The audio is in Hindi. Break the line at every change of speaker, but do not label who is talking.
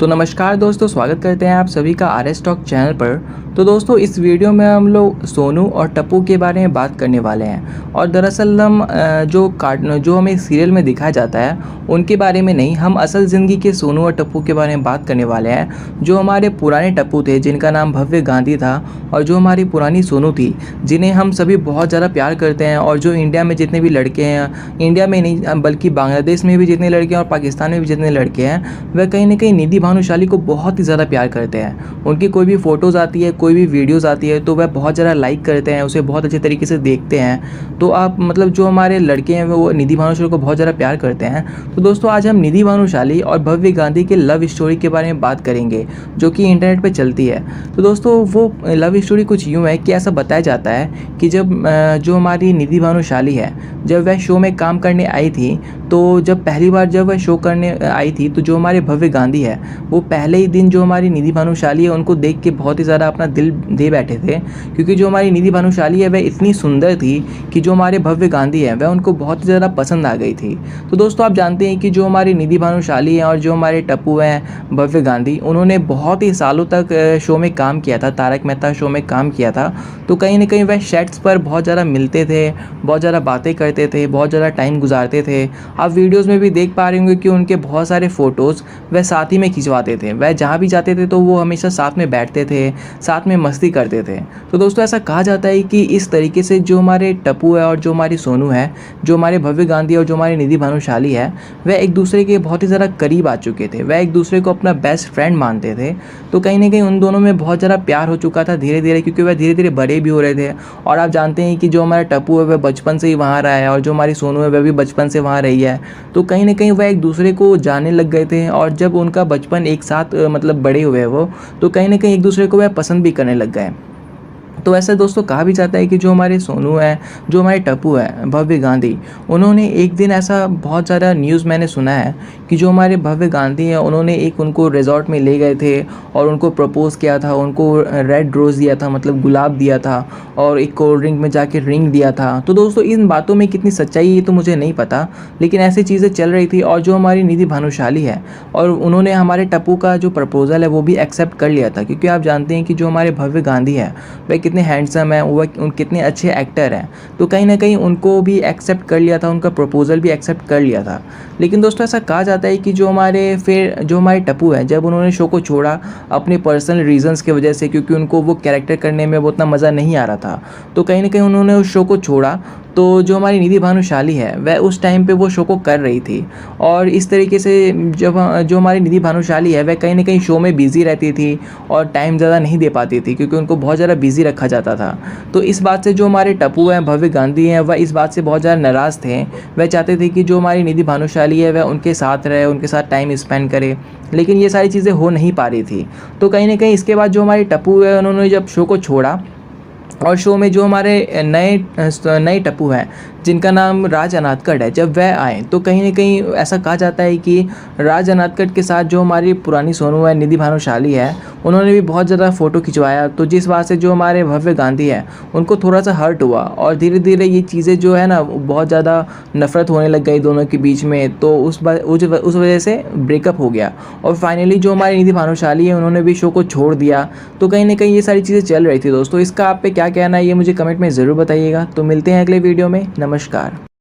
तो नमस्कार दोस्तों, स्वागत करते हैं आप सभी का आर एस टॉक चैनल पर। तो दोस्तों, इस वीडियो में हम लोग सोनू और टप्पू के बारे में बात करने वाले हैं। और दरअसल हम जो हमें सीरियल में दिखाया जाता है उनके बारे में नहीं, हम असल ज़िंदगी के सोनू और टप्पू के बारे में बात करने वाले हैं। जो हमारे पुराने टप्पू थे जिनका नाम भव्य गांधी था, और जो हमारी पुरानी सोनू थी जिन्हें हम सभी बहुत ज़्यादा प्यार करते हैं। और जो इंडिया में जितने भी लड़के हैं, इंडिया में नहीं बल्कि बांग्लादेश में भी जितने लड़के हैं और पाकिस्तान में भी जितने लड़के हैं, वह कहीं ना कहीं निधि भानुशाली को बहुत ही ज़्यादा प्यार करते हैं। उनकी कोई भी फ़ोटोज़ आती है, कोई भी वीडियोज़ आती है तो वह बहुत ज़्यादा लाइक करते हैं, उसे बहुत अच्छे तरीके से देखते हैं। तो आप जो हमारे लड़के हैं वो निधि भानुशाली को बहुत ज़्यादा प्यार करते हैं। तो दोस्तों, आज हम निधि भानुशाली और भव्य गांधी के लव स्टोरी के बारे में बात करेंगे जो कि इंटरनेट पर चलती है। तो दोस्तों, वो लव स्टोरी कुछ यूँ है कि ऐसा बताया जाता है कि जब जो हमारी निधि भानुशाली है, जब वह शो में काम करने आई थी, तो जब पहली बार जब वह शो करने आई थी तो जो हमारे भव्य गांधी है वो पहले ही दिन जो हमारी निधि भानुशाली है उनको देख के बहुत ही ज़्यादा अपना दिल दे बैठे थे। क्योंकि जो हमारी निधि भानुशाली है वह इतनी सुंदर थी कि जो हमारे भव्य गांधी है वह उनको बहुत ही ज़्यादा पसंद आ गई थी। तो दोस्तों, आप जानते हैं कि जो हमारी निधि भानुशाली है और जो हमारे टप्पू हैं भव्य गांधी, उन्होंने बहुत ही सालों तक शो में काम किया था, तारक मेहता शो में काम किया था। तो कहीं ना कहीं वह सेट्स पर बहुत ज़्यादा मिलते थे, बहुत ज़्यादा बातें करते थे, बहुत ज़्यादा टाइम गुजारते थे। आप वीडियोस में भी देख पा रहे होंगे कि उनके बहुत सारे फ़ोटोज़ वह साथ ही में खिंचवाते थे। वह जहाँ भी जाते थे तो वो हमेशा साथ में बैठते थे, साथ में मस्ती करते थे। तो दोस्तों, ऐसा कहा जाता है कि इस तरीके से जो हमारे टप्पू है और जो हमारी सोनू है, जो हमारे भव्य गांधी और जो हमारी निधि भानुशाली है, वह एक दूसरे के बहुत ही ज़्यादा करीब आ चुके थे। वह एक दूसरे को अपना बेस्ट फ्रेंड मानते थे। तो कहीं ना कहीं उन दोनों में बहुत ज़्यादा प्यार हो चुका था धीरे धीरे, क्योंकि वह धीरे धीरे बड़े भी हो रहे थे। और आप जानते हैं कि जो हमारा टप्पू है वह बचपन से ही वहाँ रहा है और जो हमारी सोनू है वह भी बचपन से वहाँ रही है। तो कहीं ना कहीं वह एक दूसरे को जानने लग गए थे। और जब उनका बचपन एक साथ बड़े हुए वो, तो कहीं ना कहीं एक दूसरे को वह पसंद भी करने लग गए। तो ऐसा दोस्तों कहा भी जाता है कि जो हमारे सोनू है, जो हमारे टप्पू है भव्य गांधी, उन्होंने एक दिन ऐसा बहुत ज़्यादा न्यूज़ मैंने सुना है कि जो हमारे भव्य गांधी हैं उन्होंने उनको रिजॉर्ट में ले गए थे और उनको प्रपोज़ किया था, उनको रेड रोज़ दिया था, गुलाब दिया था, और एक कोल्ड ड्रिंक में जाके रिंग दिया था। तो दोस्तों, इन बातों में कितनी सच्चाई है ये तो मुझे नहीं पता, लेकिन ऐसी चीज़ें चल रही थी। और जो हमारी निधि भानुशाली है और उन्होंने हमारे टप्पू का जो प्रपोज़ल है वो भी एक्सेप्ट कर लिया था। क्योंकि आप जानते हैं कि जो हमारे भव्य गांधी है वह कितने हैंडसम है, वो कितने अच्छे एक्टर हैं। तो कहीं ना कहीं उनको भी एक्सेप्ट कर लिया था, उनका प्रपोज़ल भी एक्सेप्ट कर लिया था। लेकिन दोस्तों, ऐसा कहा जाता है कि जो हमारे टप्पू है, जब उन्होंने शो को छोड़ा अपने पर्सनल रीजंस की वजह से, क्योंकि उनको वो कैरेक्टर करने में वो उतना मज़ा नहीं आ रहा था, तो कहीं ना कहीं उन्होंने उस शो को छोड़ा। तो जो हमारी निधि भानुशाली है वह उस टाइम पे वो शो को कर रही थी। और इस तरीके से जब जो हमारी निधि भानुशाली है वह कहीं ना कहीं शो में बिज़ी रहती थी और टाइम ज़्यादा नहीं दे पाती थी, क्योंकि उनको बहुत ज़्यादा बिज़ी रखा जाता था। तो इस बात से जो हमारे टप्पू हैं भव्य गांधी हैं वह इस बात से बहुत ज़्यादा नाराज़ थे। वह चाहते थे कि जो हमारी निधि भानुशाली है वह उनके साथ रहे, उनके साथ टाइम स्पेंड करे, लेकिन ये सारी चीज़ें हो नहीं पा रही थी। तो कहीं ना कहीं इसके बाद जो हमारे टप्पू है उन्होंने जब शो को छोड़ा और शो में जो हमारे नए टप्पू हैं जिनका नाम राज अनाथकट है, जब वह आए तो कहीं ना कहीं ऐसा कहा जाता है कि राज अनाथकट के साथ जो हमारी पुरानी सोनू है निधि भानुशाली है उन्होंने भी बहुत ज़्यादा फ़ोटो खिंचवाया। तो जिस बात से जो हमारे भव्य गांधी है उनको थोड़ा सा हर्ट हुआ और धीरे धीरे ये चीज़ें जो है ना बहुत ज़्यादा नफरत होने लग गई दोनों के बीच में। तो उस वजह से ब्रेकअप हो गया और फाइनली जो हमारी निधि भानुशाली है उन्होंने भी शो को छोड़ दिया। तो कहीं ना कहीं ये सारी चीज़ें चल रही थी। दोस्तों, इसका आप पे क्या कहना है ये मुझे कमेंट में ज़रूर बताइएगा। तो मिलते हैं अगले वीडियो में। नमस्कार।